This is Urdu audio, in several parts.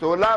16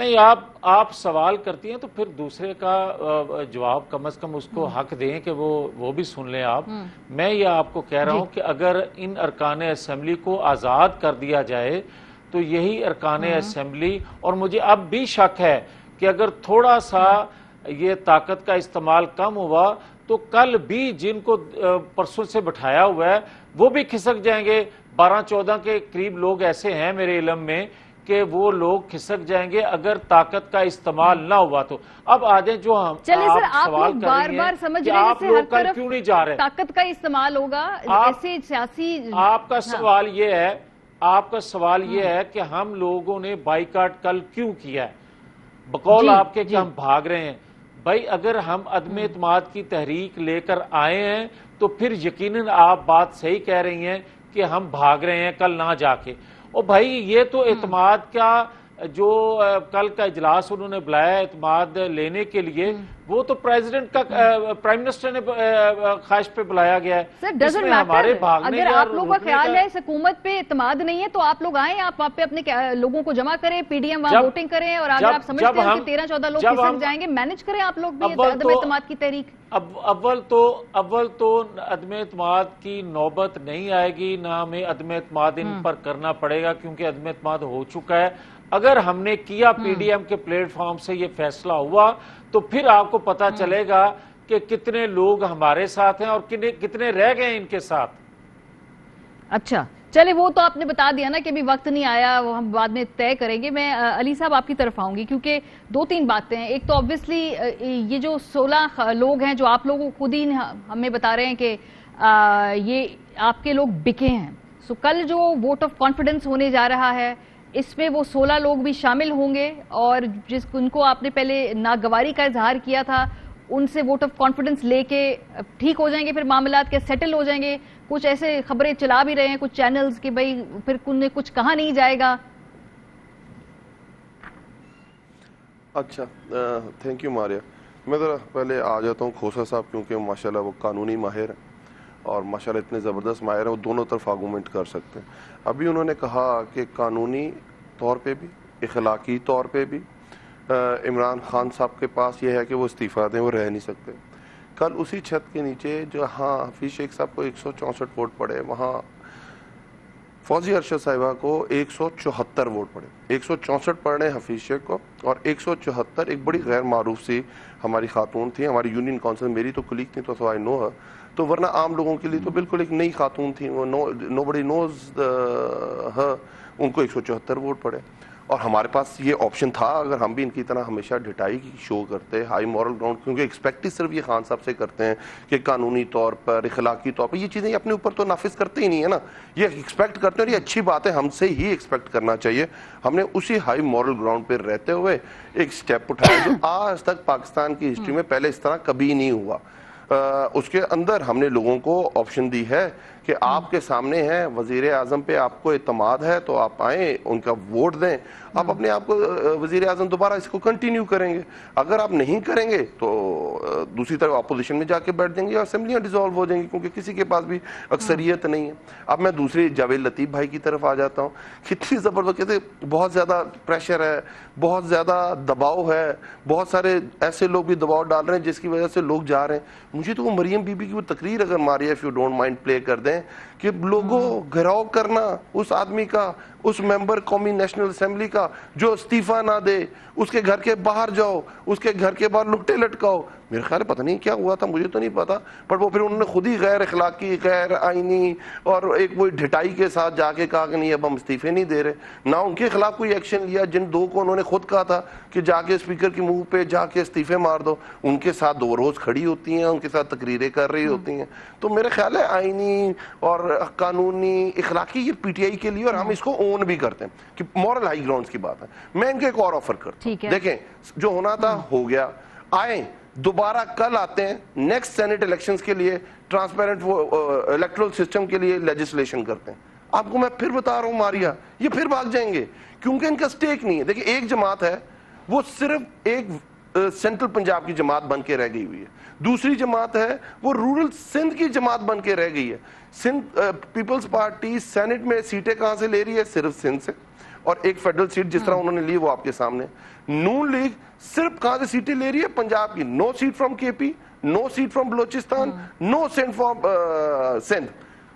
نہیں آپ سوال کرتی ہیں تو پھر دوسرے کا جواب کم از کم اس کو حق دیں کہ وہ بھی سن لیں آپ. میں یہ آپ کو کہہ رہا ہوں کہ اگر ان ارکان اسمبلی کو آزاد کر دیا جائے تو یہی ارکان اسمبلی، اور مجھے اب بھی شک ہے کہ اگر تھوڑا سا یہ طاقت کا استعمال کم ہوا تو کل بھی جن کو پرسوں سے بٹھایا ہوا ہے وہ بھی کھسک جائیں گے. 12-14 کے قریب لوگ ایسے ہیں میرے علم میں کہ وہ لوگ کھسک جائیں گے اگر طاقت کا استعمال نہ ہوا تو. اب آجیں جو ہم سوال کر رہی ہیں کہ آپ لوگ کل کیوں نہیں جا رہے، طاقت کا استعمال ہوگا ایسے سیاسی. آپ کا سوال یہ ہے کہ ہم لوگوں نے بائیکاٹ کل کیوں کیا ہے بقول آپ کے کہ ہم بھاگ رہے ہیں. بھائی اگر ہم عدم اعتماد کی تحریک لے کر آئے ہیں تو پھر یقیناً آپ بات صحیح کہہ رہی ہیں کہ ہم بھاگ رہے ہیں کل نہ جا کے. اور بھائی یہ تو اعتماد کا جو کل کا اجلاس انہوں نے بلایا اعتماد لینے کے لیے، وہ تو پریزیڈنٹ کا پرائم منسٹر نے خواہش پہ بلایا گیا ہے. سر ڈزنٹ میٹر، اگر آپ لوگوں کا خیال ہے حکومت پہ اعتماد نہیں ہے تو آپ لوگ آئیں، آپ وہاں پہ اپنے لوگوں کو جمع کریں، پی ڈی ایم وہاں ووٹنگ کریں، اور اگر آپ سمجھتے ہیں کہ 13-14 لوگ کھسک جائیں گے مینج کریں آپ لوگ بھی عدم اعتماد کی تحریک. اول تو عدم اعتماد کی نوبت نہیں آئے گی، نہ ہمیں عدم اعتماد ان پر کرنا پڑے گا کیونکہ عدم اعتماد ہو چکا ہے. اگر ہم نے کیا پی ڈی ایم کے پلیٹ فارم سے یہ فیصلہ ہوا تو پھر آپ کو پتا چلے گا کہ کتنے لوگ ہمارے ساتھ ہیں اور کتنے رہ گئے ہیں ان کے ساتھ. اچھا چلے وہ تو آپ نے بتا دیا نا کہ ابھی وقت نہیں آیا، وہ ہم بعد میں طے کریں گے. میں علی صاحب آپ کی طرف آؤں گی کیونکہ 2-3 باتیں ہیں. ایک تو obviously یہ جو 16 لوگ ہیں جو آپ لوگوں خود ہی ہمیں بتا رہے ہیں کہ یہ آپ کے لوگ بکے ہیں. سو کل جو ووٹ آف کانفیڈنس ہونے جا رہا ہے اس میں وہ 16 لوگ بھی شامل ہوں گے، اور ان کو آپ نے پہلے ناگواری کا اظہار کیا تھا ان سے ووٹ آف کانفیڈنس لے کے ٹھیک ہو جائیں گے، پھر معاملات کے سیٹل ہو جائیں گے. کچھ ایسے خبریں چلا بھی رہے ہیں کچھ چینلز کہ بھئی پھر انہیں کچھ کہا نہیں جائے گا. اچھا تھینک یو ماریہ. میں ذرا پہلے آ جاتا ہوں کھوسا صاحب، کیونکہ ماشاءاللہ وہ قانونی ماہر ہیں اور ماشاءاللہ اتنے زبردست ماہر ہیں، وہ دونوں طرف آرگومنٹ کر سکتے ہیں. ابھی انہوں نے کہا کہ قانونی طور پہ بھی اخلاقی طور پہ بھی عمران خان صاحب کے پاس یہ ہے کہ وہ استعفیٰ دیں، وہ رہ نہیں سکتے. کل اسی چھت کے نیچے جہاں حفیظ شیخ صاحب کو 164 ووٹ پڑے، وہاں فوزی ارشد صاحبہ کو 174 ووٹ پڑے. 164 پڑھنے حفیظ شیخ کو اور 174 ایک بڑی غیر معروف سی ہماری خاتون تھی، ہماری یونین کونسل، میری تو کلیگ تھی تو آئی نو ہر، تو ورنہ عام لوگوں کے لیے تو بالکل ایک نئی خاتون تھی، وہ نو بڑی نوز ہر، ان کو 174 ووٹ پڑے. اور ہمارے پاس یہ آپشن تھا اگر ہم بھی ان کی طرح ہمیشہ ڈٹائی کی شو کرتے، ہائی مورل گراؤنڈ، کیونکہ ایکسپیکٹ ہی صرف یہ خان صاحب سے کرتے ہیں کہ قانونی طور پر اخلاقی طور پر یہ چیزیں اپنے اوپر تو نافذ کرتے ہی نہیں ہے نا، یہ ایکسپیکٹ کرتے ہیں اور یہ اچھی بات ہے، ہم سے ہی ایکسپیکٹ کرنا چاہیے. ہم نے اسی ہائی مورل گراؤنڈ پہ رہتے ہوئے ایک سٹیپ اٹھایا جو آج تک پاکستان کی ہسٹری میں پہلے اس طرح کبھی نہیں ہوا. اس کے اندر ہم نے لوگوں کو آپشن دی ہے کہ آپ کے سامنے ہیں، وزیر اعظم پہ آپ کو اعتماد ہے تو آپ آئیں، ان کا ووٹ دیں، آپ اپنے آپ کو وزیر اعظم دوبارہ اس کو کنٹینیو کریں گے. اگر آپ نہیں کریں گے تو دوسری طرف اپوزیشن میں جا کے بیٹھ جائیں گے اور اسمبلیاں ڈیزالو ہو جائیں گی، کیونکہ کسی کے پاس بھی اکثریت نہیں ہے. اب میں دوسری جاوید لطیف بھائی کی طرف آ جاتا ہوں. کتنی زبردست، کہتے بہت زیادہ پریشر ہے، بہت زیادہ دباؤ ہے، بہت سارے ایسے لوگ بھی دباؤ ڈال رہے ہیں جس کی وجہ سے لوگ جا رہے ہیں. مجھے تو وہ مریم بی بی کی وہ تقریر اگر Maria if you don't mind play کر دیں کہ لوگوں گھراؤ کرنا اس آدمی کا، اس ممبر قومی نیشنل اسمبلی کا جو استعفیٰ نہ دے، اس کے گھر کے باہر جاؤ، اس کے گھر کے باہر لٹے لٹکاؤ. میرے خیال ہے پتہ نہیں کیا ہوا تھا، مجھے تو نہیں پتا، پر وہ پھر انہوں نے خود ہی غیر اخلاقی، غیر آئینی اور ایک وہ ڈھٹائی کے ساتھ جا کے کہا کہ نہیں اب ہم استعفے نہیں دے رہے. نہ ان کے خلاف کوئی ایکشن لیا، جن دو کو انہوں نے خود کہا تھا کہ جا کے اسپیکر کے منہ پہ جا کے استعفے مار دو، ان کے ساتھ 2 روز کھڑی ہوتی ہیں، ان کے ساتھ تقریریں کر رہی ہوتی ہیں. تو میرے خیال ہے آئینی اور قانونی اخلاقی یہ پی ٹی آئی کے لیے، اور ہم اس کو اون بھی کرتے ہیں کہ مورل ہائی گراؤنڈز کی بات ہے. میں ان کو ایک اور آفر کرتا ہوں، دیکھیں جو ہونا تھا ہو گیا، آئیں دوبارہ کل آتے ہیں نیکسٹ سینٹ الیکشنز کے لیے، ٹرانسپیرنٹ الیکٹرل سسٹم کے لیے لیجسلیشن کرتے ہیں. آپ کو میں پھر بتا رہا ہوں ماریہ، یہ پھر بھاگ جائیں گے کیونکہ ان کا سٹیک نہیں ہے. دیکھیں ایک جماعت ہے وہ صرف ایک سینٹرل پنجاب کی جماعت بن کے رہ گئی ہوئی ہے، دوسری جماعت ہے وہ رورل سندھ کی جماعت بن کے رہ گئی ہے. سندھ پیپلز پارٹی سینٹ میں سیٹیں کہاں سے لے رہی ہے؟ صرف سندھ سے. اور ایک فیڈرل سیٹ جس طرح انہوں نے لی وہ آپ کے سامنے. نون لیگ صرف کہاں سے سیٹیں لے رہی ہے؟ پنجاب کی. نو سیٹ فرام کے پی, no seat from Balochistan, no seat from Sindh.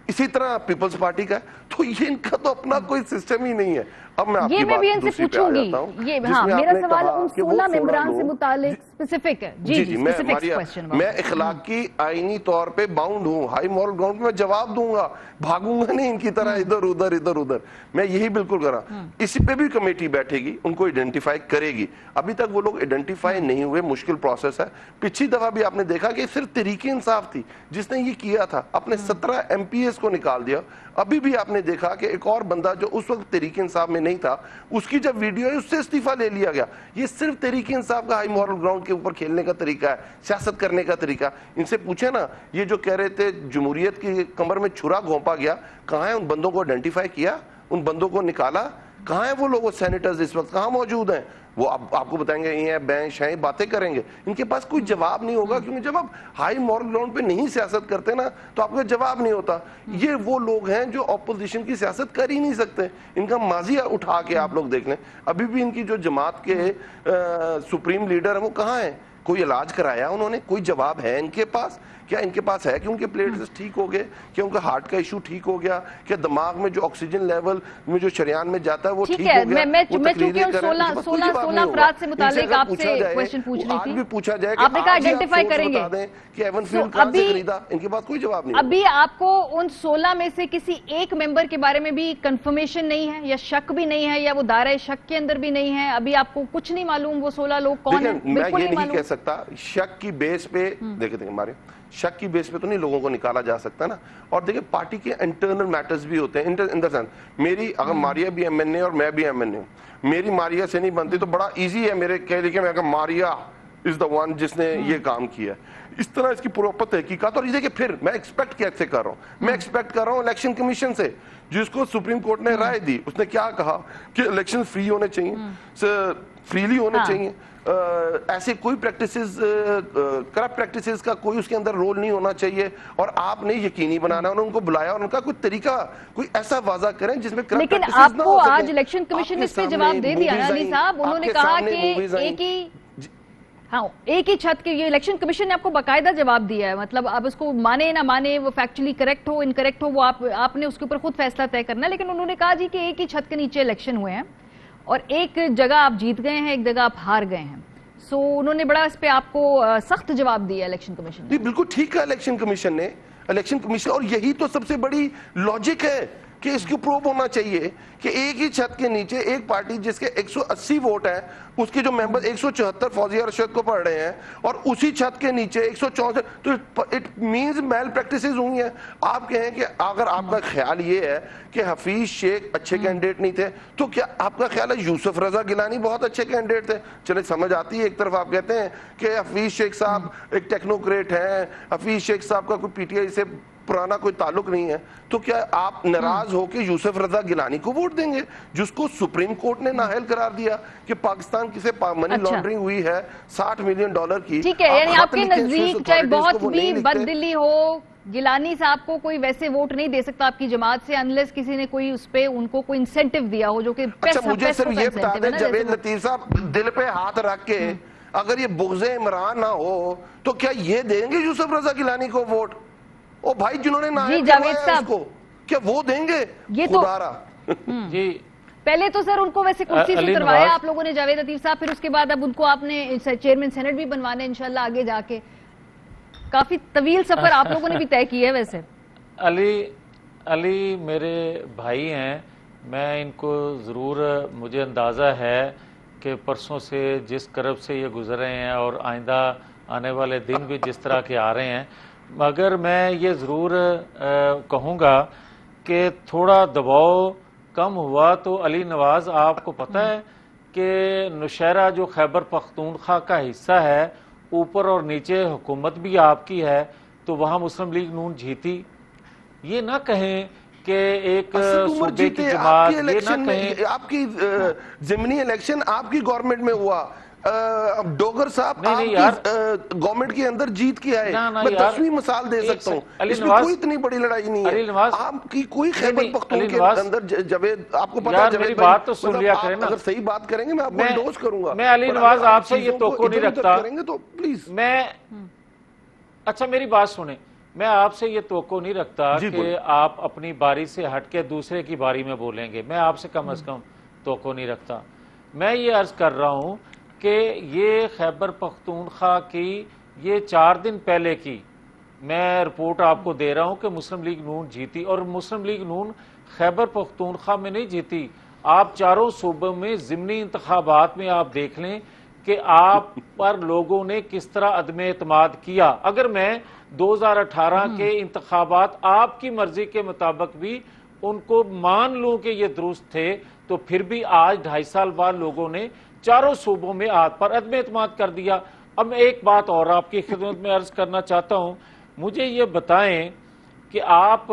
اسی طرح پیپلز پارٹی کا ہے. تو یہ ان کا تو اپنا کوئی سسٹم ہی نہیں ہے. اب میں آپ کی بات دوسری پہ آ جاتا ہوں. یہ میرا سوال ان 16 ممبران سے متعلق اسپیسیفک ہے. جی میں اخلاقی آئینی طور پہ باؤنڈ ہوں. ہائی مورل گراؤنڈ پہ میں جواب دوں گا, بھاگوں گا نہیں ان کی طرح ادھر ادھر. میں یہی بالکل کر رہا ہوں. اسی پہ بھی کمیٹی بیٹھے گی, ان کو آئیڈینٹیفائی کرے گی. ابھی تک وہ لوگ آئیڈینٹیفائی نہیں ہوئے, مشکل پروسیس ہے. پچھلی دفعہ بھی آپ نے دیکھا کہ صرف تحریک انصاف تھی جس نے یہ کیا تھا, اپنے 17 ایم پی ایس کو نکال دیا. ابھی بھی آپ نے دیکھا کہ ایک اور بندہ جو اس وقت تحریک انصاف میں نہیں تھا, اس کی جب ویڈیو ہے اس سے استعفیٰ لے لیا گیا. یہ صرف تحریک انصاف کا ہائی مورل گراؤنڈ کے اوپر کھیلنے کا طریقہ ہے, سیاست کرنے کا طریقہ. ان سے پوچھیں نا, یہ جو کہہ رہے تھے جمہوریت کی کمر میں چھرا گھونپا گیا, کہاں ہے؟ ان بندوں کو آئیڈینٹیفائی کیا, ان بندوں کو نکالا. کہاں ہیں وہ لوگ, سینیٹرز اس وقت کہاں موجود ہیں؟ وہ آپ کو بتائیں گے یہ ہیں, بینچ ہیں, باتیں کریں گے. ان کے پاس کوئی جواب نہیں ہوگا, کیونکہ جب آپ ہائی مورل گراؤنڈ پہ نہیں سیاست کرتے نا تو آپ کا جواب نہیں ہوتا. یہ وہ لوگ ہیں جو اپوزیشن کی سیاست کر ہی نہیں سکتے. ان کا ماضی اٹھا کے آپ لوگ دیکھ لیں. ابھی بھی ان کی جو جماعت کے سپریم لیڈر ہیں وہ کہاں ہیں؟ کوئی علاج کرایا انہوں نے؟ کوئی جواب ہے ان کے پاس؟ کیا ان کے پاس ہے کہ ان کے پلیٹس ٹھیک ہو گئے, کہ ان کا ہارٹ کا ایشو ٹھیک ہو گیا, کہ دماغ میں جو آکسیجن لیول میں جو شریان میں جاتا ہے وہ ٹھیک ہو گیا؟ میں چونکہ 16 افراد سے متعلق آپ سے کویشچن پوچھ رہی تھی. آج بھی پوچھا جائے کہ آپ نے کہا آئیڈینٹیفائی کریں گے کہ ایون فیلڈ کہاں سے خریدا, ان کے پاس کوئی جواب نہیں. ابھی آپ کو ان 16 میں سے کسی ایک ممبر کے بارے میں بھی کنفرمیشن نہیں ہے, یا شک بھی نہیں ہے, یا وہ دائرہ شک کے اندر بھی نہیں ہے؟ ابھی آپ کو کچھ نہیں معلوم وہ 16 لوگ کون ہیں؟ میں یہ نہیں کہہ سکتا. شک کی بیس پہ دیکھیں ہمارے شک کی بیس پہ تو نہیں لوگوں کو نکالا جا سکتا نا. اور دیکھیں پارٹی کے انٹرنل میٹرز بھی ہوتے ہیں. ان دا سینس میری اگر ماریا بھی ایم این اے اور میں بھی ایم این اے ہوں, میری ماریا سے نہیں بنتی تو بڑا ایزی ہے میرے کہہ لکھے میں کہ ماریا از دا ون جس نے یہ کام کیا. اس طرح اس کی پراپر تحقیقات. اور یہ کہ پھر میں ایکسپیکٹ کیسے کر رہا ہوں؟ میں ایکسپیکٹ کر رہا ہوں الیکشن کمیشن سے, جس کو سپریم کورٹ نے رائے دی. اس نے کیا کہا کہ الیکشن فری ہونے چاہیے, فریلی ہونے چاہیے. ایسے کوئی پریکٹسز, کرپٹ پریکٹسز کا کوئی اس کے اندر رول نہیں ہونا چاہیے. اور آپ نے یقینی بنانا, انہوں نے ان کو بلایا اور ان کا کوئی طریقہ کوئی ایسا واضح کریں جس میں کرپٹ پریکٹسز نہ ہو سکے. لیکن آپ کو آج الیکشن کمیشن نے اس پہ جواب دے دیا نا علی صاحب. انہوں نے کہا کہ ایک ہی چھت کے, یہ الیکشن کمیشن نے آپ کو باقاعدہ جواب دیا ہے. مطلب اب اس کو مانے نہ مانے, وہ فیکچولی کریکٹ ہو انکریکٹ ہو, وہ آپ نے اس کے اوپر خود فیصلہ طے کرنا ہے. لیکن انہوں نے کہا جی کہ ایک ہی چھت کے نیچے الیکشن ہوئے ہیں اور ایک جگہ آپ جیت گئے ہیں, ایک جگہ آپ ہار گئے ہیں. سو انہوں نے بڑا اس پہ آپ کو سخت جواب دیا الیکشن کمیشن نے. بالکل ٹھیک ہے الیکشن کمیشن نے, اور یہی تو سب سے بڑی لاجک ہے کہ اس کو پروو ہونا چاہیے کہ ایک ہی چھت کے نیچے ایک پارٹی جس کے 180 ووٹ ہیں, اس کے جو ممبر 174 فوزیہ رشید کو پڑھ رہے ہیں, اور اسی چھت کے نیچے 164, تو اٹ مینز میل پریکٹسز ہوئی ہیں. آپ کہیں کہ اگر آپ کا خیال یہ ہے کہ حفیظ شیخ اچھے کینڈیڈیٹ نہیں تھے, تو کیا آپ کا خیال ہے یوسف رضا گیلانی بہت اچھے کینڈیڈیٹ تھے؟ چلے سمجھ آتی ہے. ایک طرف آپ کہتے ہیں کہ حفیظ شیخ صاحب ایک ٹیکنوکریٹ ہیں, حفیظ شیخ صاحب کا کوئی پی ٹی آئی سے پرانا کوئی تعلق نہیں ہے, تو کیا آپ ناراض ہو کے یوسف رضا گیلانی کو ووٹ دیں گے جس کو سپریم کورٹ نے نااہل قرار دیا کہ پاکستان کسے منی لانڈرنگ ہوئی ہے $60 ملین کی؟ ٹھیک ہے, یعنی آپ کے نزدیک چاہے بہت بھی بددلی ہو, گیلانی صاحب کو کوئی ویسے ووٹ نہیں دے سکتا آپ کی جماعت سے انلیس کسی نے کوئی اس پہ ان کو کوئی انسینٹیو دیا ہو, جو کہ اچھا مجھے صرف یہ بتا دیں جاوید لطیف صاحب, دل پہ ہاتھ رکھ کے اگر یہ بغض عمران نہ ہو تو کیا یہ دیں گے یوسف رضا گیلانی کو ووٹ؟ او بھائی جنہوں نے نااہل کروایا اس کو, کیا وہ دیں گے؟ خدا را جی پہلے تو سر ان کو ویسے کرسی سے اتروایا آپ لوگوں نے جاوید لطیف صاحب, پھر اس کے بعد اب ان کو آپ نے چیئرمین سینٹ بھی بنوانے انشاءاللہ آگے جا کے. کافی طویل سفر آپ لوگوں نے بھی طے کی ہے. ویسے علی میرے بھائی ہیں, میں ان کو ضرور, مجھے اندازہ ہے کہ پرسوں سے جس کرب سے یہ گزر رہے ہیں اور آئندہ آنے والے دن بھی جس طرح کے آ رہے ہیں, مگر میں یہ ضرور کہوں گا کہ تھوڑا دباؤ کم ہوا تو علی نواز, آپ کو پتہ ہے کہ نوشہرہ جو خیبر پختونخوا کا حصہ ہے, اوپر اور نیچے حکومت بھی آپ کی ہے, تو وہاں مسلم لیگ نون جیتی. یہ نہ کہیں کہ ایک صوبے کی جماعت, یہ نہ کہیں آپ کی ضمنی الیکشن آپ کی گورنمنٹ میں ہوا, ڈوگر صاحب گورنمنٹ کے اندر جیت کے آئے, میں 10ویں مثال دے سکتا ہوں, اس میں کوئی اتنی بڑی لڑائی نہیں ہے. آپ کی کوئی خیبر پختونخوا کے اندر جاوید, آپ کو پتا ہے میری بات تو سن لیا کریں نا, اگر صحیح بات کریں گے میں آپ کو انڈوز کروں گا. میں علی نواز آپ سے یہ توقع نہیں رکھتا کریں گے تو پلیز, میں اچھا میری بات سنیں, میں آپ سے یہ توقع نہیں رکھتا کہ آپ اپنی باری سے ہٹ کے دوسرے کی باری میں بولیں گے, میں آپ سے کم از کم توقع نہیں رکھتا. میں یہ عرض کر رہا ہوں کہ یہ خیبر پختونخوا کی یہ 4 دن پہلے کی میں رپورٹ آپ کو دے رہا ہوں کہ مسلم لیگ نون جیتی, اور مسلم لیگ نون خیبر پختونخوا میں نہیں جیتی. آپ چاروں صوبوں میں ضمنی انتخابات میں آپ دیکھ لیں کہ آپ پر لوگوں نے کس طرح عدم اعتماد کیا. اگر میں 2018 کے انتخابات آپ کی مرضی کے مطابق بھی ان کو مان لوں کہ یہ درست تھے, تو پھر بھی آج 2.5 سال بعد لوگوں نے چاروں صوبوں میں آپ پر عدم اعتماد کر دیا. اب میں ایک بات اور آپ کی خدمت میں عرض کرنا چاہتا ہوں, مجھے یہ بتائیں کہ آپ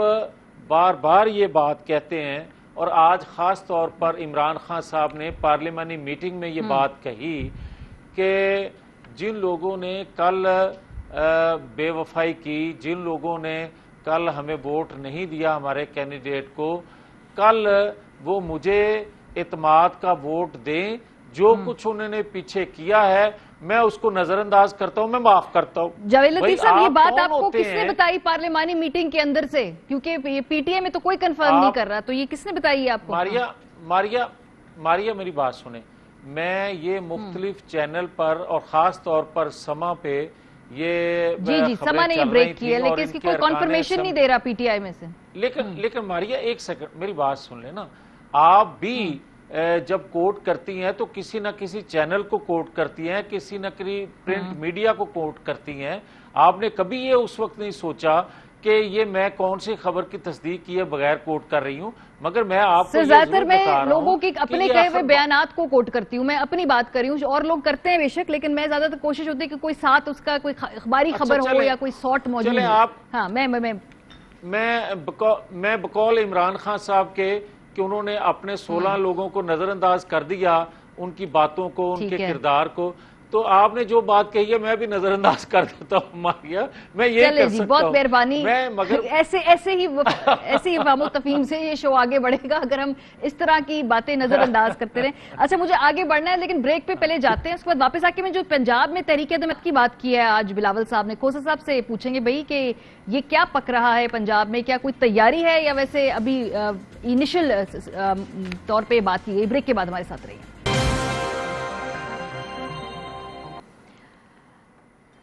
بار بار یہ بات کہتے ہیں, اور آج خاص طور پر عمران خان صاحب نے پارلیمانی میٹنگ میں یہ بات کہی کہ جن لوگوں نے کل بے وفائی کی, جن لوگوں نے کل ہمیں ووٹ نہیں دیا ہمارے کینڈیڈیٹ کو, کل وہ مجھے اعتماد کا ووٹ دیں. جو کچھ انہوں نے پیچھے کیا ہے میں اس کو نظر انداز کرتا ہوں, میں معاف کرتا ہوں. جاوید لطیف صاحب, یہ بات آپ کو کس نے بتائی پارلیمانی میٹنگ کے اندر سے, کیونکہ پی ٹی اے میں تو کوئی کنفرم نہیں کر رہا, تو یہ کس نے بتائی آپ کو؟ ماریا میری بات سنیں, میں یہ مختلف چینل پر اور خاص طور پر سما پہ یہ جی سما نے یہ بریک کی ہے, لیکن اس کی کوئی کنفرمیشن نہیں دے رہا پی ٹی آئی میں سے. لیکن ماریا ایک سیکنڈ میری بات سن لیں نا, آپ بھی جب کوٹ کرتی ہیں تو کسی نہ کسی چینل کو کوٹ کرتی ہیں, کسی نہ کسی پرنٹ میڈیا کو کوٹ کرتی ہیں. آپ نے کبھی یہ اس وقت نہیں سوچا کہ یہ میں کون سی خبر کی تصدیق کیے بغیر کوٹ کر رہی ہوں, مگر میں آپ کو زیادہ تر میں لوگوں کے اپنے کہے ہوئے بیانات کو کوٹ کرتی ہوں, میں اپنی بات کر رہی ہوں, اور لوگ کرتے ہیں بے شک, لیکن میں زیادہ تر کوشش ہوتی ہے کہ کوئی ساتھ اس کا کوئی اخباری خبر ہو یا کوئی سارٹ موجود ہو. ہاں میں بقول عمران خان صاحب کے کہ انہوں نے اپنے 16 لوگوں کو نظر انداز کر دیا, ان کی باتوں کو, ان کے کردار کو, تو آپ نے جو بات کہی ہے میں بھی نظر انداز کر دیتا ہوں. ماریا میں یہ کر سکتا ہوں, بہت مہربانی. مگر ایسے ہی فہم و تفہیم سے یہ شو آگے بڑھے گا اگر ہم اس طرح کی باتیں نظر انداز کرتے رہیں. اچھا مجھے آگے بڑھنا ہے, لیکن بریک پہ پہلے جاتے ہیں, اس کے بعد واپس آ کے میں جو پنجاب میں تحریک عدمت کی بات کی ہے آج بلاول صاحب نے, کھوسا صاحب سے پوچھیں گے بھائی کہ یہ کیا پک رہا ہے پنجاب میں, کیا کوئی تیاری ہے یا ویسے ابھی انیشل طور پہ بات کی گئی. بریک کے بعد ہمارے ساتھ رہیے.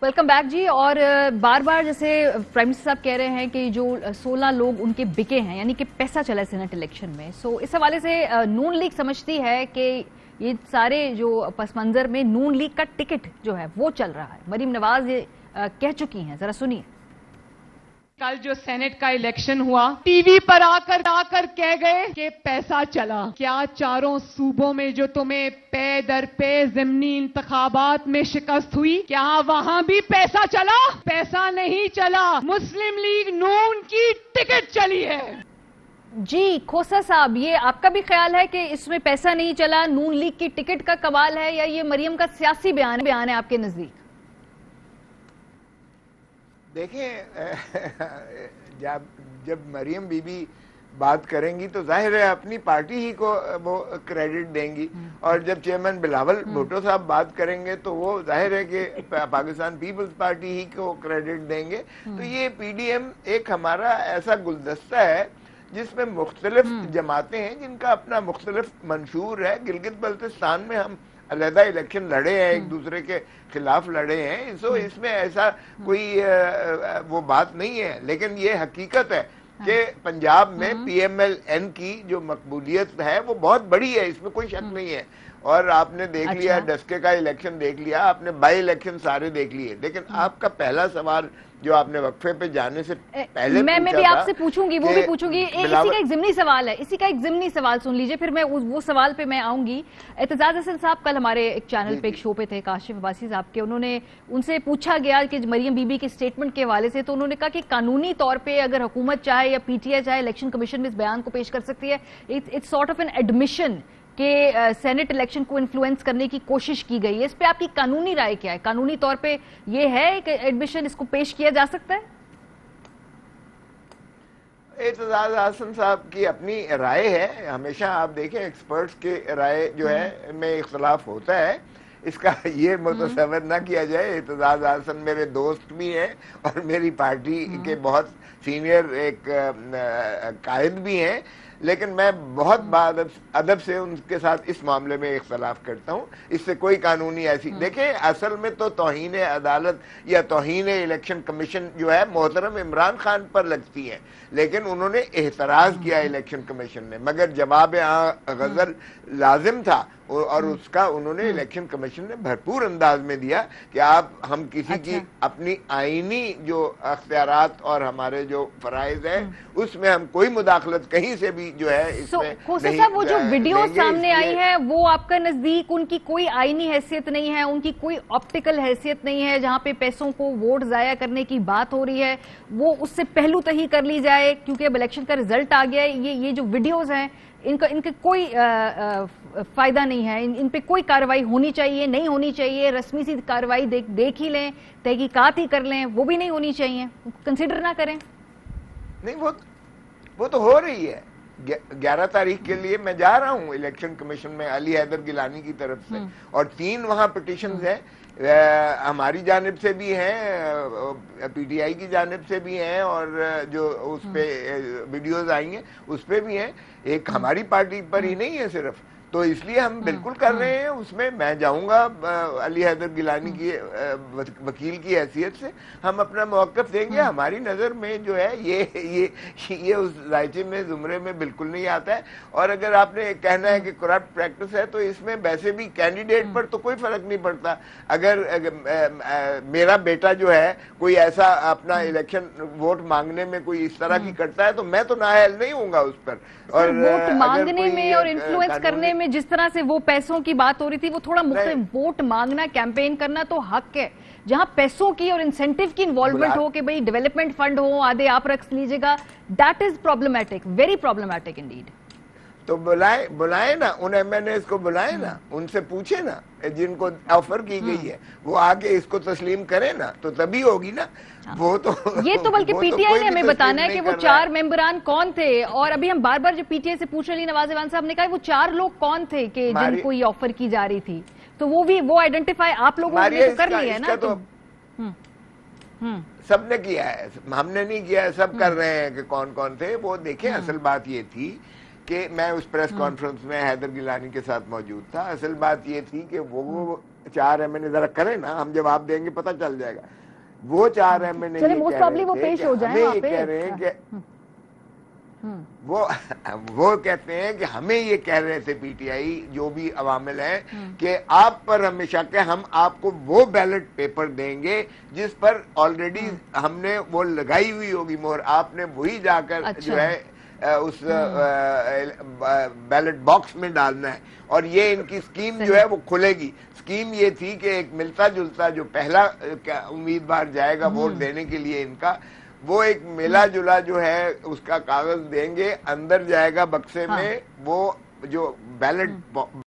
ویلکم بیک جی. اور بار بار جیسے پرائم منسٹر صاحب کہہ رہے ہیں کہ جو 16 لوگ ان کے بکے ہیں, یعنی کہ پیسہ چلا ہے سینٹ الیکشن میں, سو اس حوالے سے نون لیگ سمجھتی ہے کہ یہ سارے جو پس منظر میں نون لیگ کا ٹکٹ جو ہے وہ چل رہا ہے. مریم نواز یہ کہہ چکی ہیں, ذرا سنیے. کل جو سینٹ کا الیکشن ہوا, ٹی وی پر آ کر کہہ گئے کہ پیسہ چلا. کیا چاروں صوبوں میں جو تمہیں پے در پے ضمنی انتخابات میں شکست ہوئی, کیا وہاں بھی پیسہ چلا؟ پیسہ نہیں چلا, مسلم لیگ نون کی ٹکٹ چلی ہے. جی کھوسا صاحب, یہ آپ کا بھی خیال ہے کہ اس میں پیسہ نہیں چلا, نون لیگ کی ٹکٹ کا کمال ہے, یا یہ مریم کا سیاسی بیان ہے آپ کے نزدیک؟ دیکھیں, جب مریم بی بی بات کریں گی تو ظاہر ہے اپنی پارٹی ہی کو وہ کریڈٹ دیں گی, اور جب چیئرمین بلاول بھٹو صاحب بات کریں گے تو وہ ظاہر ہے کہ پاکستان پیپلز پارٹی ہی کو کریڈٹ دیں گے. تو یہ پی ڈی ایم ایک ہمارا ایسا گلدستہ ہے جس میں مختلف جماعتیں ہیں جن کا اپنا مختلف منشور ہے. گلگت بلتستان میں ہم علیحدہ الیکشن لڑے ہیں, ایک دوسرے کے خلاف لڑے ہیں, سو اس میں ایسا کوئی وہ بات نہیں ہے, لیکن یہ حقیقت ہے کہ پنجاب میں پی ایم ایل این کی جو مقبولیت ہے وہ بہت بڑی ہے, اس میں کوئی شک نہیں ہے. اور آپ نے دیکھ لیا ڈسکے کا الیکشن دیکھ لیا, آپ نے بائی الیکشن سارے دیکھ لیے. لیکن آپ کا پہلا سوال جو آپ نے وقفے پہ جانے سے پہلے میں بھی آپ سے پوچھوں گی, وہ بھی پوچھوں گی. اسی کا ایک ضمنی سوال ہے, اسی کا ایک ضمنی سوال سن لیجئے, پھر میں وہ سوال پہ میں آؤں گی. اعتزاز حسن صاحب کل ہمارے ایک چینل پہ ایک شو پہ تھے, کاشف عباسی صاحب کے, ان سے پوچھا گیا کہ مریم بی بی کے سٹیٹمنٹ کے حوالے سے, تو انہوں نے کہا کہ قانونی طور پہ اگر حکومت چاہے یا پی ٹی آئی چاہے الیکشن کمیشن میں اس بیان کو پیش کر سکتی ہے. It's sort of an admission کہ سینٹ الیکشن کو انفلوئنس کرنے کی کوشش کی گئی ہے, اس پہ آپ کی قانونی رائے کیا ہے؟ قانونی طور پہ یہ ہے کہ ایڈمیشن اس کو پیش کیا جا سکتا ہے؟ اعتزاز احسن صاحب کی اپنی رائے ہے. ہمیشہ آپ دیکھیں ایکسپرٹس کی رائے جو ہے میں اختلاف ہوتا ہے, اس کا یہ متصور نہ کیا جائے. اعتزاز احسن میرے دوست بھی ہیں اور میری پارٹی کے بہت سینئر ایک قائد بھی ہیں, لیکن میں بہت ادب سے ان کے ساتھ اس معاملے میں اختلاف کرتا ہوں. اس سے کوئی قانونی ایسی دیکھیں, اصل میں تو توہین عدالت یا توہین الیکشن کمیشن جو ہے محترم عمران خان پر لگتی ہے, لیکن انہوں نے احتراز کیا الیکشن کمیشن نے, مگر جواب غزل لازم تھا اور اس کا انہوں نے الیکشن کمیشن نے بھرپور انداز میں دیا کہ ہم کسی کی اپنی آئینی جو اختیارات اور ہمارے جو فرائض ہیں اس میں ہم کوئی مداخلت کہیں سے بھی جو ہے اس میں کھوسا صاحب, وہ جو ویڈیو سامنے آئی ہے وہ آپ کا نزدیک ان کی کوئی آئینی حیثیت نہیں ہے, ان کی کوئی آپٹیکل حیثیت نہیں ہے, جہاں پہ پیسوں کو ووٹ ضائع کرنے کی بات ہو رہی ہے وہ اس سے پہلو تہی کر لی جائے کیونکہ اب الیکشن کا رزلٹ آ گیا ہے. یہ جو ویڈیوز ہیں ان کا کوئی فائدہ نہیں ہے, ان پہ کوئی کارروائی ہونی چاہیے نہیں ہونی چاہیے, رسمی سی کارروائی دیکھ ہی لیں, تحقیقات ہی کر لیں, وہ بھی نہیں ہونی چاہیے, کنسیڈر نہ کریں؟ نہیں, وہ تو ہو رہی ہے. 11 تاریخ کے لیے میں جا رہا ہوں الیکشن کمیشن میں علی حیدر گیلانی کی طرف سے, اور 3 وہاں پٹیشنز ہیں, ہماری جانب سے بھی ہیں, پی ٹی آئی کی جانب سے بھی ہیں, اور جو اس پہ ویڈیوز آئی ہیں اس پہ بھی ہیں. ایک ہماری پارٹی پر ہی نہیں ہے صرف, تو اس لیے ہم بالکل کر رہے ہیں. اس میں میں جاؤں گا علی حیدر گیلانی کی وکیل کی حیثیت سے, ہم اپنا موقف دیں گے. ہماری نظر میں جو ہے یہ اس ذائچے میں زمرے میں بالکل نہیں آتا ہے. اور اگر آپ نے کہنا ہے کہ کرپٹ پریکٹس ہے تو اس میں ویسے بھی کینڈیڈیٹ پر تو کوئی فرق نہیں پڑتا. اگر میرا بیٹا جو ہے کوئی ایسا اپنا الیکشن ووٹ مانگنے میں کوئی اس طرح کی کرتا ہے تو میں تو نااہل نہیں ہوں گا اس پر. اور ووٹ مانگنے میں اور انفلوئنس کرنے میں جس طرح سے وہ پیسوں کی بات ہو رہی تھی وہ تھوڑا مختلف. ووٹ مانگنا, کیمپین کرنا تو حق ہے, جہاں پیسوں کی اور انسینٹیو کی انوالومنٹ ہو کہ بھئی ڈیولپمنٹ فنڈ ہو, آدھے آپ رکھ لیجئے گا, that is problematic, very problematic indeed. تو بلائے نا ان ایم این ایز کو, بلائے نا, ان سے پوچھے نا جن کو آفر کی گئی ہے, وہ آگے اس کو تسلیم کرے نا, تو تبھی ہوگی نا. وہ تو یہ تو بلکہ پی ٹی آئی نے ہمیں بتانا ہے کہ وہ 4 ممبران کون تھے, اور ابھی ہم بار بار جو پی ٹی آئی سے پوچھ رہے نواز ایوان صاحب نے کہا وہ 4 لوگ کون تھے کہ جن کو یہ آفر کی جا رہی تھی, تو وہ آئیڈینٹیفائی آپ لوگوں نے کر لیا ہے نا. سب نے کیا ہے, ہم نے نہیں کیا ہے, سب کر رہے ہیں کہ کون کون تھے. وہ دیکھیں اصل بات یہ تھی کہ میں اس پریس کانفرنس میں حیدر گیلانی کے ساتھ موجود تھا. اصل بات یہ تھی کہ وہ 4 ایم این اے ذرا کریں نا, ہم جواب دیں گے پتہ چل جائے گا. وہ 4 ایم این اے یہ کہہ رہے ہیں کہ وہ کہتے ہیں کہ ہمیں یہ کہہ رہے تھے پی ٹی آئی جو بھی عوامل ہیں کہ آپ پر ہمیشہ کہ ہم آپ کو وہ بیلٹ پیپر دیں گے جس پر آلریڈی ہم نے وہ لگائی ہوئی ہوگی مہر, آپ نے وہی جا کر جو ہے اس بیلٹ باکس میں ڈالنا ہے. اور یہ ان کی سکیم جو ہے وہ کھلے گی. سکیم یہ تھی کہ ایک ملتا جلتا جو پہلا امیدوار جائے گا ووٹ دینے کے لیے ان کا, وہ ایک ملا جلا جو ہے اس کا کاغذ دیں گے, اندر جائے گا بکسے میں, وہ جو بیلٹ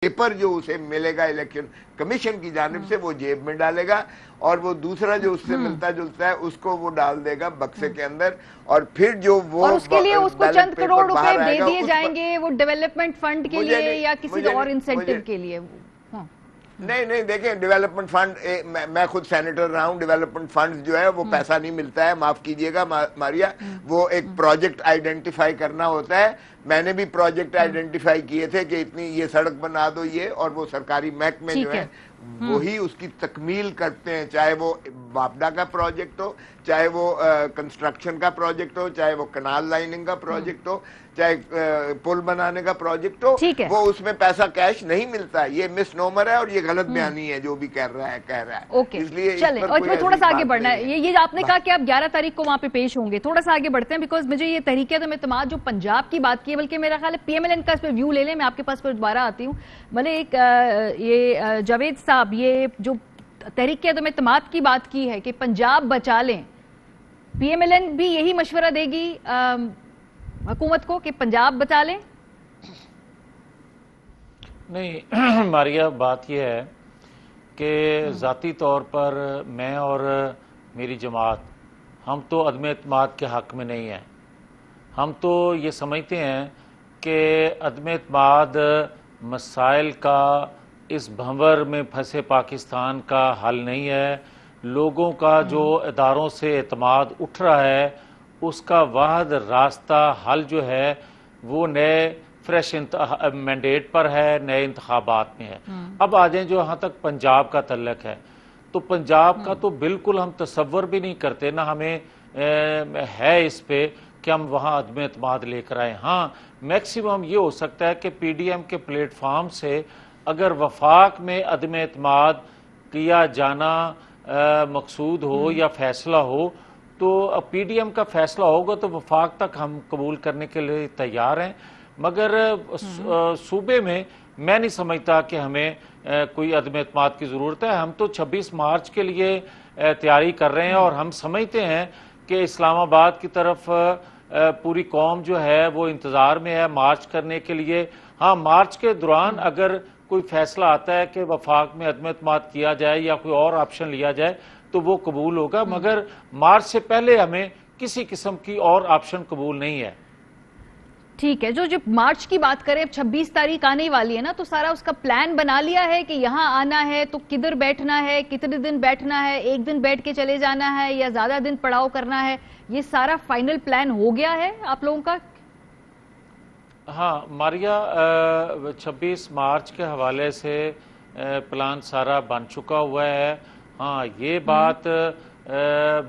پیپر جو اسے ملے گا الیکشن کمیشن کی جانب سے وہ جیب میں ڈالے گا, اور وہ دوسرا جو اس سے ملتا جلتا ہے اس کو وہ ڈال دے گا بکسے کے اندر. اور پھر جو وہ اور اس کے لیے اس کو چند کروڑ روپے دے دیے جائیں گے وہ ڈیولپمنٹ فنڈ کے لیے یا کسی اور انسینٹیو کے لیے. نہیں دیکھیں, ڈیولپمنٹ فنڈ, میں خود سینیٹر رہا ہوں, ڈیولپمنٹ فنڈ جو ہے وہ پیسہ نہیں ملتا ہے, معاف کیجئے گا ماریا, وہ ایک پروجیکٹ آئیڈینٹیفائی کرنا ہوتا ہے. میں نے بھی پروجیکٹ آئیڈینٹیفائی کیے تھے کہ اتنی یہ سڑک بنا دو یہ, اور وہ سرکاری محکمے جو ہے وہی اس کی تکمیل کرتے ہیں, چاہے وہ باپڈا کا پروجیکٹ ہو, چاہے وہ کنسٹرکشن کا پروجیکٹ ہو, چاہے وہ کنال لائننگ کا پروجیکٹ ہو, چاہے پل بنانے کا پروجیکٹ ہو, وہ اس میں پیسہ کیش نہیں ملتا. یہ مس نومر ہے اور یہ غلط بیانی ہے جو بھی کہہ رہا ہے. اس لیے تھوڑا سا آگے بڑھنا ہے. یہ آپ نے کہا کہ آپ 11 تاریخ کو وہاں پہ پیش ہوں گے, تھوڑا سا آگے بڑھتے ہیں بیکاز مجھے یہ تحریک عدم اعتماد جو پنجاب کی بات کی ہے, بلکہ میرا خیال ہے پی ایم ایل این کا اس پہ ویو لے لیں, میں آپ کے پاس پھر دوبارہ آتی ہوں. مطلب یہ جاوید صاحب, یہ جو تحریک عدم اعتماد کی بات کی ہے کہ پنجاب بچا لیں, پی ایم ایل این بھی یہی مشورہ دے گی حکومت کو کہ پنجاب بچا لیں؟ نہیں ماریا، بات یہ ہے کہ ذاتی طور پر میں اور میری جماعت ہم تو عدم اعتماد کے حق میں نہیں ہیں. ہم تو یہ سمجھتے ہیں کہ عدم اعتماد مسائل کا اس بھنور میں پھنسے پاکستان کا حل نہیں ہے. لوگوں کا جو اداروں سے اعتماد اٹھ رہا ہے اس کا واحد راستہ حل جو ہے وہ نئے فریش مینڈیٹ پر ہے، نئے انتخابات میں ہے. اب آ جائیں جو یہاں تک پنجاب کا تعلق ہے، تو پنجاب کا تو بالکل ہم تصور بھی نہیں کرتے، نہ ہمیں ہے اس پہ کہ ہم وہاں عدم اعتماد لے کر آئیں. ہاں میکسیمم یہ ہو سکتا ہے کہ پی ڈی ایم کے پلیٹ فارم سے اگر وفاق میں عدم اعتماد کیا جانا مقصود ہو یا فیصلہ ہو تو پی ڈی ایم کا فیصلہ ہوگا تو وفاق تک ہم قبول کرنے کے لیے تیار ہیں. مگر صوبے میں میں نہیں سمجھتا کہ ہمیں کوئی عدم اعتماد کی ضرورت ہے. ہم تو 26 مارچ کے لیے تیاری کر رہے ہیں اور ہم سمجھتے ہیں کہ اسلام آباد کی طرف پوری قوم جو ہے وہ انتظار میں ہے مارچ کرنے کے لیے. ہاں مارچ کے دوران اگر کوئی فیصلہ آتا ہے کہ وفاق میں عدم اعتماد کیا جائے یا کوئی اور آپشن لیا جائے تو وہ قبول ہوگا، مگر مارچ سے پہلے ہمیں کسی قسم کی اور آپشن قبول نہیں ہے. ٹھیک ہے، جو جب مارچ کی بات کریں، اب 26 تاریخ آنے والی ہے نا، تو سارا اس کا پلان بنا لیا ہے کہ یہاں آنا ہے تو کدھر بیٹھنا ہے، کتنے دن بیٹھنا ہے، ایک دن بیٹھ کے چلے جانا ہے یا زیادہ دن پڑاؤ کرنا ہے، یہ سارا فائنل پلان ہو گیا ہے آپ لوگوں کا؟ ہاں ماریا، 26 مارچ کے حوالے سے پلان سارا بن چکا ہوا ہے. ہاں یہ بات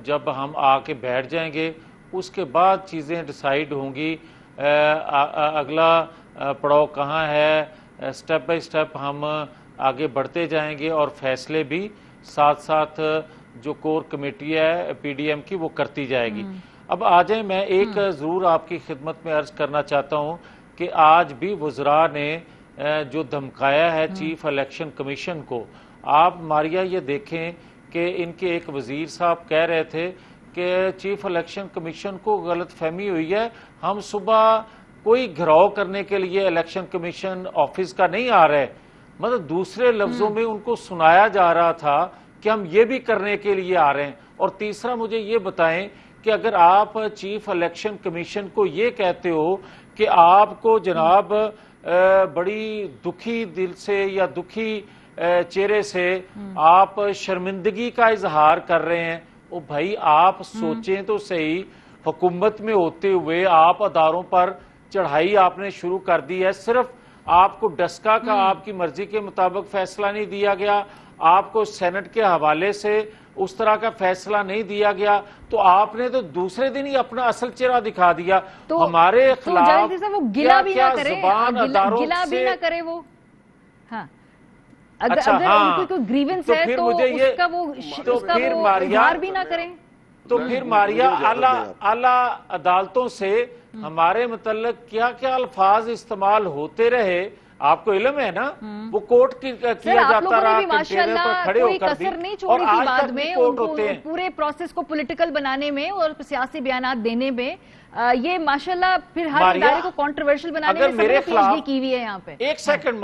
جب ہم آ کے بیٹھ جائیں گے اس کے بعد چیزیں ڈیسائیڈ ہوں گی، اگلا پڑاؤ کہاں ہے، سٹیپ بائی سٹیپ ہم آگے بڑھتے جائیں گے اور فیصلے بھی ساتھ ساتھ جو کور کمیٹی ہے پی ڈی ایم کی وہ کرتی جائے گی. اب آ جائیں، میں ایک ضرور آپ کی خدمت میں عرض کرنا چاہتا ہوں کہ آج بھی وزراء نے جو دھمکایا ہے چیف الیکشن کمیشن کو، آپ ماریا یہ دیکھیں کہ ان کے ایک وزیر صاحب کہہ رہے تھے کہ چیف الیکشن کمیشن کو غلط فہمی ہوئی ہے، ہم صبح کوئی گھراؤ کرنے کے لیے الیکشن کمیشن آفس کا نہیں آ رہے. مطلب دوسرے لفظوں میں ان کو سنایا جا رہا تھا کہ ہم یہ بھی کرنے کے لیے آ رہے ہیں. اور تیسرا مجھے یہ بتائیں کہ اگر آپ چیف الیکشن کمیشن کو یہ کہتے ہو کہ آپ کو جناب بڑی دکھی دل سے یا دکھی چہرے سے آپ شرمندگی کا اظہار کر رہے ہیں، او بھائی آپ سوچیں تو صحیح، حکومت میں ہوتے ہوئے آپ اداروں پر چڑھائی آپ نے شروع کر دی ہے. صرف آپ کو ڈسکا کا آپ کی مرضی کے مطابق فیصلہ نہیں دیا گیا، آپ کو سینٹ کے حوالے سے اس طرح کا فیصلہ نہیں دیا گیا، تو آپ نے تو دوسرے دن ہی اپنا اصل چہرہ دکھا دیا. تو ہمارے خلاف وہ گلا بھی نہ کرے، زبان اداروں گلا بھی سے نہ کرے وہ. ہاں اگر اچھا، ان ہاں کی کوئی گریونس تو ہے پھر تو مجھے اس یہ کا وہ اظہار بھی نہ کریں. تو پھر ماریا اعلیٰ عدالتوں سے ہمارے متعلق کیا کیا الفاظ استعمال ہوتے رہے، آپ کو علم ہے نا، وہ کوٹ کیا جاتا رہا کنٹینر پر کھڑے ہو کر بھی، اور آج تک بھی کوٹ ہوتے ہیں. پورے پروسیس کو پولیٹیکل بنانے میں اور سیاسی بیانات دینے میں یہ ماشاءاللہ پھر ہر ادارے کو کنٹروورشل بنانے میں سب نے پی ایچ ڈی کی ہوئی ہے یہاں پہ. ایک سیکنڈ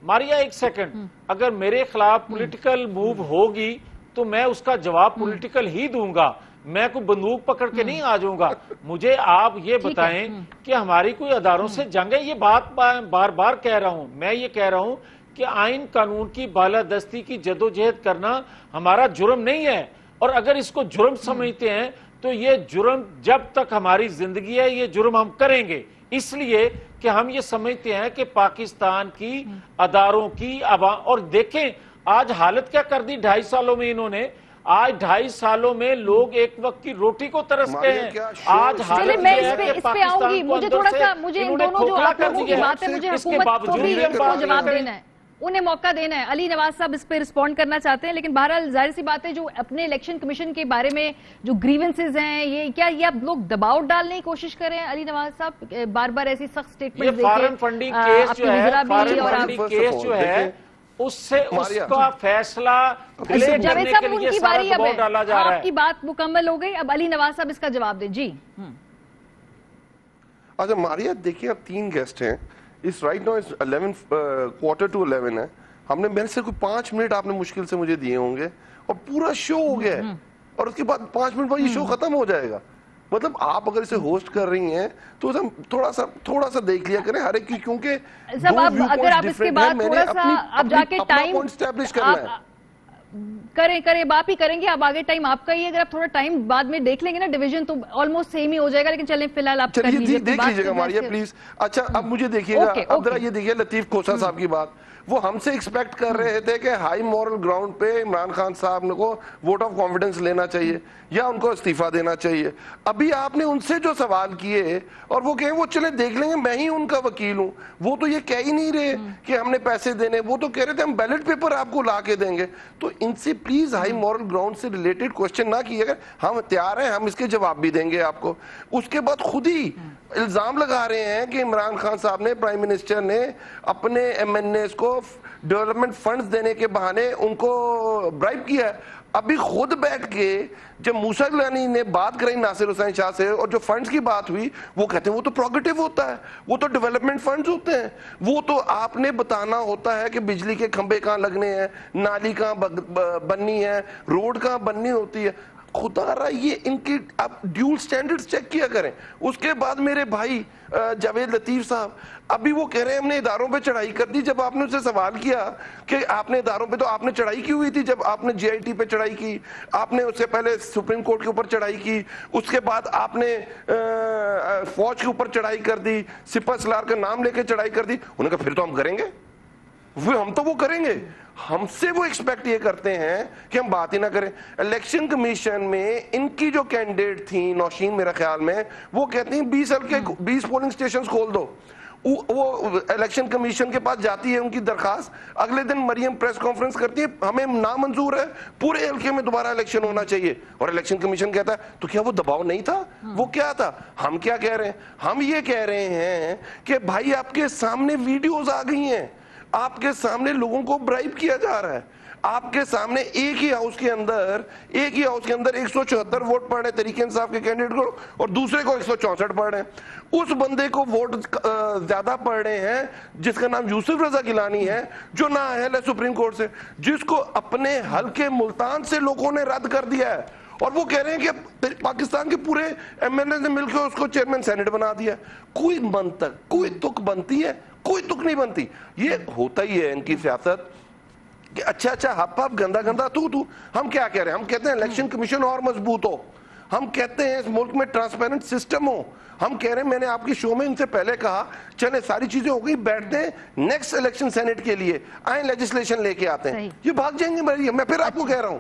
ماریا ایک سیکنڈ، اگر میرے خلاف پولیٹیکل موو ہوگی تو میں اس کا جواب پولیٹیکل ہی دوں گا، میں کوئی بندوق پکڑ کے نہیں آ جاؤں گا. مجھے آپ یہ بتائیں کہ ہماری کوئی اداروں سے جنگ ہے؟ یہ بات بار بار کہہ رہا ہوں، میں یہ کہہ رہا ہوں کہ آئین قانون کی بالادستی کی جدوجہد کرنا ہمارا جرم نہیں ہے، اور اگر اس کو جرم سمجھتے ہیں تو یہ جرم جب تک ہماری زندگی ہے یہ جرم ہم کریں گے، اس لیے کہ ہم یہ سمجھتے ہیں کہ پاکستان کی اداروں کی عوام، اور دیکھیں آج حالت کیا کر دی 2.5 سالوں میں انہوں نے، آج 2.5 سالوں میں لوگ ایک وقت کی روٹی کو ترس گئے ہیں. آج حالت میں یہ ہے کہ اس پہ آؤں گی، مجھے تھوڑا سا مجھے ان دونوں جو آپ لوگوں کی بات ہے مجھے حکومت کو بھی اس کو جواب دینا ہے، انہیں موقع دینا ہے. علی نواز صاحب اس پہ رسپونڈ کرنا چاہتے ہیں، لیکن بہرحال ظاہر سی بات ہے جو اپنے الیکشن کمیشن کے بارے میں جو گریونسز ہیں یہ کیا یہ آپ لوگ دباؤ ڈالنے کی کوشش کر رہے ہیں؟ علی نواز صاحب بار بار ایسی سخت سٹیٹمنٹ یہ فارن فنڈنگ کیس جو ہے، فارن فنڈنگ کیس جو ہے اس سے اس کا فیصلہ ڈیلے کرنے کے لیے سارا دباؤ ڈالا جا رہا ہے. آپ کی بات مکمل ہو گئی، اب علی نواز صاحب اس کا جواب دیں. جی اچھا ماریا دیکھیں، اب 3 گیسٹ ہیں، اس رائٹ ناؤ 11:15 ہے. ہم نے میرے سے کوئی 5 منٹ آپ نے مشکل سے مجھے دیے ہوں گے اور پورا شو ہو گیا ہے, اور اس کے بعد 5 منٹ بعد یہ شو ختم ہو جائے گا. مطلب آپ اگر اسے ہوسٹ کر رہی ہیں تو تھوڑا سا دیکھ لیا کریں ہر ایک کی, کیونکہ اگر آپ اس کے بعد تھوڑا سا آپ جا کے ٹائم اسٹیبلش کرنا ہے. کریں آپ ہی کریں گے, آپ آگے ٹائم آپ کا ہی ہے. اگر آپ تھوڑا ٹائم بعد میں دیکھ لیں گے نا ڈویژن تو آلموسٹ سیم ہی ہو جائے گا, لیکن چلیں فی الحال آپ دیکھ لیجیے گا ماریا پلیز. اچھا اب مجھے دیکھیے گا, اب ذرا یہ دیکھیے لطیف کھوسہ صاحب کی بات. وہ ہم سے ایکسپیکٹ کر رہے تھے کہ ہائی مورل گراؤنڈ پہ عمران خان صاحب کو ووٹ آف کانفیڈنس لینا چاہیے یا ان کو استعفیٰ دینا چاہیے. ابھی آپ نے ان سے جو سوال کیے اور وہ کہیں وہ چلے دیکھ لیں گے, میں ہی ان کا وکیل ہوں, وہ تو یہ کہہ ہی نہیں رہے کہ ہم نے پیسے دینے, وہ تو کہہ رہے تھے ہم بیلٹ پیپر آپ کو لا کے دیں گے. تو ان سے پلیز ہائی مورل گراؤنڈ سے ریلیٹڈ کوشچن نہ کیے گا. ہم تیار ہیں, ہم اس کے جواب بھی دیں گے آپ کو. اس کے بعد خود ہی الزام لگا رہے ہیں کہ عمران خان صاحب نے, پرائم منسٹر نے اپنے ایم این ایز کو ڈیولپمنٹ فنڈز دینے کے بہانے ان کو برائب کیا ہے. ابھی خود بیٹھ کے جب موسیٰ گیلانی نے بات کرائی ناصر حسین شاہ سے اور جو فنڈز کی بات ہوئی, وہ کہتے ہیں وہ تو پروگریٹو ہوتا ہے, وہ تو ڈیولپمنٹ فنڈز ہوتے ہیں, وہ تو آپ نے بتانا ہوتا ہے کہ بجلی کے کھمبے کہاں لگنے ہیں, نالی کہاں بننی ہے, روڈ کہاں بننی ہوتی ہے. خدا رہا یہ ان کی آپ ڈیول سٹینڈرڈز چیک کیا کریں. اس کے بعد میرے بھائی جاوید لطیف صاحب ابھی وہ کہہ رہے ہیں ہم نے اداروں پہ چڑھائی کر دی. جب آپ نے اسے سوال کیا کہ آپ نے اداروں پہ, تو آپ نے چڑھائی کی ہوئی تھی جب آپ نے جی آئی ٹی پہ چڑھائی کی, آپ نے اس سے پہلے سپریم کورٹ کے اوپر چڑھائی کی, اس کے بعد آپ نے فوج کے اوپر چڑھائی کر دی, سپہ سالار کا نام لے کے چڑھائی کر دی. انہوں نے کہا پھر تو ہم کریں گے, ہم تو وہ کریں گے. ہم سے وہ ایکسپیکٹ یہ کرتے ہیں کہ ہم بات ہی نہ کریں. الیکشن کمیشن میں ان کی جو کینڈیڈیٹ تھی نوشین میرا خیال میں, وہ کہتی ہیں 20 پولنگ سٹیشنز کھول دو. وہ الیکشن کمیشن کے پاس جاتی ہے ان کی درخواست, اگلے دن مریم پریس کانفرنس کرتی ہے ہمیں نامنظور ہے, پورے حلقے میں دوبارہ الیکشن ہونا چاہیے. اور الیکشن کمیشن کہتا ہے تو کیا وہ دباؤ نہیں تھا, وہ کیا تھا. ہم کیا کہہ رہے ہیں, ہم یہ کہہ رہے ہیں کہ بھائی آپ کے سامنے ویڈیوز آ گئی ہیں, آپ کے سامنے لوگوں کو برائب کیا جا رہا ہے, آپ کے سامنے ایک ہی ہاؤس کے اندر 174 ووٹ پڑ رہے ہیں تحریک انصاف کے کینڈیڈیٹ کو, اور دوسرے کو 164 پڑ رہے ہیں. اس بندے کو ووٹ زیادہ پڑ رہے ہیں جس کا نام یوسف رضا گیلانی ہے, جو نااہل ہے سپریم کورٹ سے, جس کو اپنے حلقے ملتان سے لوگوں نے رد کر دیا ہے, اور وہ کہہ رہے ہیں کہ پاکستان کے پورے ایم این اے نے مل کے اس کو چیئرمین سینٹ بنا دیا. کوئی منطق, کوئی تک بنتی ہے, کوئی تک نہیں بنتی. یہ ہوتا ہی ہے ان کی سیاست کہ اچھا ہپ گندا تو. ہم کیا کہہ رہے ہیں, ہم کہتے ہیں الیکشن کمیشن اور مضبوط ہو, ہم کہتے ہیں اس ملک میں ٹرانسپیرنٹ سسٹم ہو, ہم کہہ رہے ہیں, میں نے آپ کی شو میں ان سے پہلے کہا چلے ساری چیزیں ہو گئی, بیٹھتے ہیں نیکسٹ الیکشن سینٹ کے لیے آئیں لیجسلیشن لے کے آتے ہیں. یہ بھاگ جائیں گے. میں پھر آپ کو کہہ رہا ہوں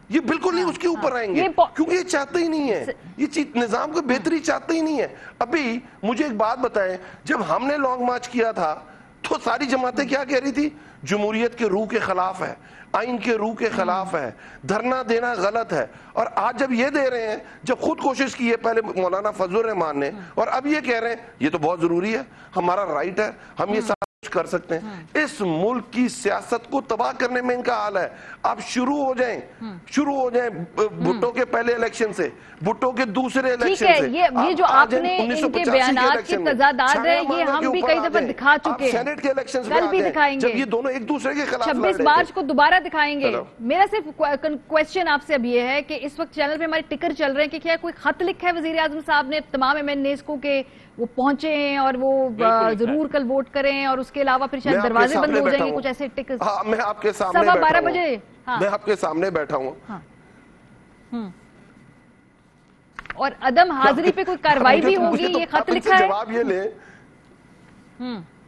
یہ بالکل نہیں اس کے اوپر آئیں گے, کیونکہ یہ چاہتے ہی نہیں ہے, یہ نظام کو بہتری چاہتے ہی نہیں ہے. ابھی مجھے ایک بات بتائیں, جب ہم نے لانگ مارچ کیا تھا تو ساری جماعتیں کیا کہہ رہی تھی, جمہوریت کے روح کے خلاف ہے, آئین کے روح کے خلاف ہے, دھرنا دینا غلط ہے. اور آج جب یہ دے رہے ہیں, جب خود کوشش کی ہے پہلے مولانا فضل الرحمان نے, اور اب یہ کہہ رہے ہیں یہ تو بہت ضروری ہے, ہمارا رائٹ ہے, ہم یہ سب کر سکتے ہیں. اس ملک کی سیاست کو تباہ کرنے میں ان کا حال ہے. آپ شروع ہو جائیں بھٹو کے پہلے الیکشن سے, بھٹو کے دوسرے الیکشن سے. یہ جو آپ نے ان کے بیانات کی تضادات ہے, یہ ہم بھی کئی دفعہ دکھا چکے ہیں, سینٹ کے الیکشن کل بھی دکھائیں گے, جب یہ دونوں ایک دوسرے کے خلاف 26 مارچ کو دوبارہ دکھائیں گے. میرا صرف کوشچن آپ سے اب یہ ہے کہ اس وقت چینل پہ ہمارے ٹکر چل رہے ہیں کہ کیا کوئی خط لکھا ہے وزیر اعظم صاحب نے تمام ایم این ایز کو کہ وہ پہنچے ہیں اور وہ ضرور کل ووٹ کریں, اور اس کے علاوہ پھر شاید دروازے بند ہو جائیں گے, کچھ ایسے ٹکر. میں آپ کے سامنے 12:15 بجے میں آپ کے سامنے بیٹھا ہوں, اور عدم حاضری پہ کوئی کارروائی بھی ہوگی, یہ خط لکھا ہے. جواب یہ لیں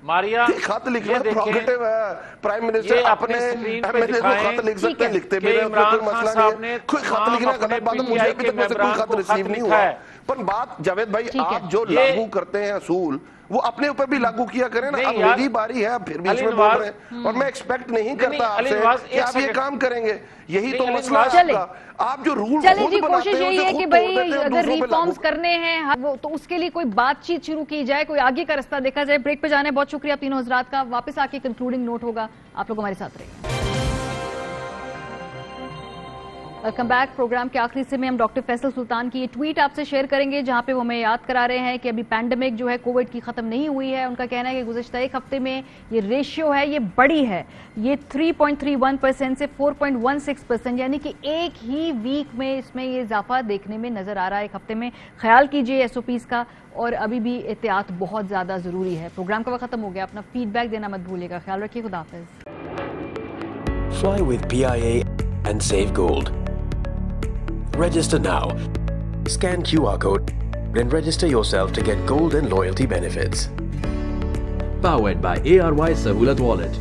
ماریا, خط لکھنا پروگریٹو ہے, پرائم منسٹر اپنے ایم این اے کو خط لکھ سکتے ہیں, لکھتے بھی رہے, کوئی مسئلہ نہیں ہے. کوئی خط لکھنا غلط بات ہے, مجھے ابھی تک میں سے کوئی خط ریسیو نہیں ہوا. پر بات جاوید بھائی, آپ جو لاگو کرتے ہیں اصول وہ اپنے اوپر بھی لاگو کیا کریں نا. اب میری باری ہے, پھر بیچ میں بول رہے ہیں, اور میں ایکسپیکٹ نہیں کرتا آپ سے کہ آپ یہ کام کریں گے. یہی تو مسئلہ ہے آپ کا, آپ جو رول چلیں جی, کوشش یہی ہے کہ بھئی اگر ریفارمز کرنے ہیں تو اس کے لیے کوئی بات چیت شروع کی جائے, کوئی آگے کا رستہ دیکھا جائے. بریک پہ جانا ہے, بہت شکریہ آپ تینوں حضرات کا. واپس آ کے کنکلوڈنگ نوٹ ہوگا, آپ لوگ ہمارے ساتھ رہے. کم بیک پروگرام کے آخری حصے میں ہم ڈاکٹر فیصل سلطان کی یہ ٹویٹ آپ سے شیئر کریں گے جہاں پہ وہ ہمیں یاد کرا رہے ہیں کہ ابھی پینڈیمک جو ہے کووڈ کی ختم نہیں ہوئی ہے. ان کا کہنا ہے کہ گزشتہ ایک ہفتے میں یہ ریشیو ہے یہ بڑی ہے, یہ 3.31% سے 4.16%, یعنی کہ ایک ہی ویک میں اس میں یہ اضافہ دیکھنے میں نظر آ رہا ہے ایک ہفتے میں. خیال کیجئے ایس او پیز کا, اور ابھی بھی احتیاط بہت زیادہ ضروری ہے. پروگرام کا وقت ختم ہو گیا, اپنا فیڈ بیک دینا مت بھولیے گا. خیال رکھیے, خدا حافظ. Fly with PIA and save gold. Register now. Scan QR code and register yourself to get gold and loyalty benefits. Powered by ARY Sahulat Wallet.